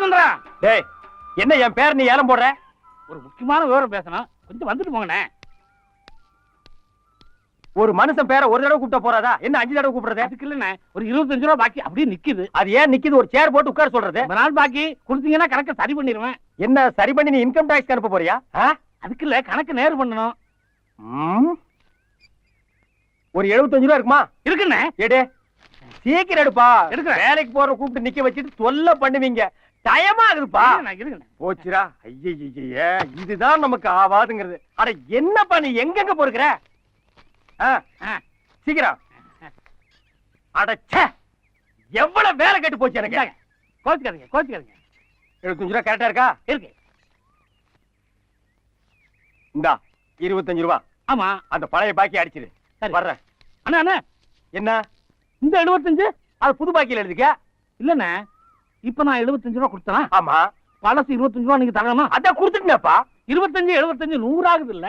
சொல்றா. டேய், என்ன என் பேர் நீ ஏலம் போடுற? ஒரு முக்கியமான விவரம் பேசணும், கொஞ்சம் வந்துட்டு போங்கண்ணே. ஒரு மனுஷன் பேரை ஒரு தடவை கூப்பிட்ட போறாதா? என்ன 5 தடவை கூப்பிடுறது? அதுக்கு இல்லண்ணே, ஒரு 25 ரூபா பாக்கி அப்படியே நிக்குது. அது ஏன் நிக்குது? ஒரு சேர் போட்டு உட்கார சொல்றது. ரொம்ப நாள் பாக்கி கொடுத்தீங்கன்னா கணக்கு சரி பண்ணிடுவேன். என்ன சரி பண்ணி நீ இன்கம் டாக்ஸ் அனுப்ப போறியா? அதுக்கு இல்ல, கணக்கு நேரு பண்ணணும். ஒரு 75 ரூபா இருக்குமா? இருக்குண்ணே. எடு, சீக்கிரம் எடுப்பா. எடுக்கிறேன். வேலைக்கு போற கூப்பிட்டு நிக்க வச்சுட்டு தொல்லை பண்ணுவீங்க. டயமா இருக்குப்பா. போச்சுரா. ஐயே, இதுதான் நமக்கு ஆவாதுங்கிறது. அட என்னப்பா நீ எங்கெங்க போறீங்க? சீக்கிரம். அடச்சே, எவ்வளவு வேலை கெட்டு போச்சு எனக்கு. கோச்சுக்காதீங்க, கோச்சுக்காதீங்க. 75 ரூபா கரெக்டா இருக்கா? இருக்கு. இந்தா 25 ரூபா. ஆமா, அந்த பழைய பாக்கி அடிச்சிரு. வர்றேன். அண்ணா அண்ணா, என்ன இந்த 75? அது புது பாக்கியில எழுதிக்க. இல்லண்ணே, இப்ப நான் 75 ரூபா கொடுத்தேன். ஆமா, பழசு 25 ரூபா நீங்க தரணுமா? அதான் கொடுத்துட்டேன்ப்பா. 25 75 100 ஆகுது இல்ல?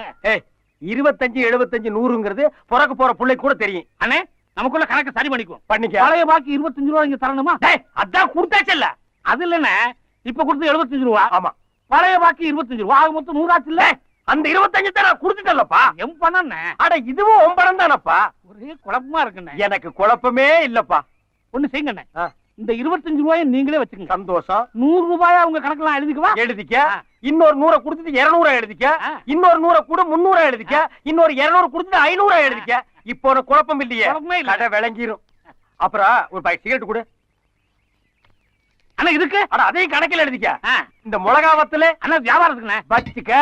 25 75 100ங்கிறது பிறக்க போற பிள்ளை கூட தெரியும். அண்ணே, நமக்குள்ள கணக்கு சரி பண்ணிக்குவோம். பண்ணிக்க. பழைய பாக்கி 25 ரூபா நீங்க தரணுமா? அதான் கொடுத்தாச்சு இல்ல? அது இல்லண்ணே, இப்ப கொடுத்து 75 ரூபா. ஆமா, பழைய பாக்கி 25 ரூபா. ஆக மொத்தம் 100 ஆச்சு இல்ல? அந்த 25 தான் நான் கொடுத்துட்டேன்லப்பா. எம் பண்ணே. அட இதுவும் உன் பணம் தானப்பா. ஒரே குழப்பமா இருக்குண்ணே. எனக்கு குழப்பமே இல்லப்பா. ஒண்ணு செய்யுங்கண்ணே, இந்த 25 ரூபாயை நீங்களே வச்சுக்கோங்க. சந்தோஷம். 100 ரூபாயா உங்க கணக்கெல்லாம் எழுதிக்குவா? எழுதிக்க. இன்னொரு 100 கொடுத்துட்டு 200 எழுதிக்க. இன்னொரு 100 கூட 300 எழுதிக்க. இன்னொரு 200 கொடுத்துட்டு 500 எழுதிக்க. இப்போ உனக்கு குழப்பம் இல்லையே? கடை விளங்கிரும். அப்புறம் ஒரு பாக்கெட் சிகரெட் கொடு. அண்ணா இதுக்கு? அட அதையும் கணக்கில் எழுதிக்க. இந்த மிளகா வத்தல அண்ணா வியாபாரத்துக்குண்ணே வச்சுக்க.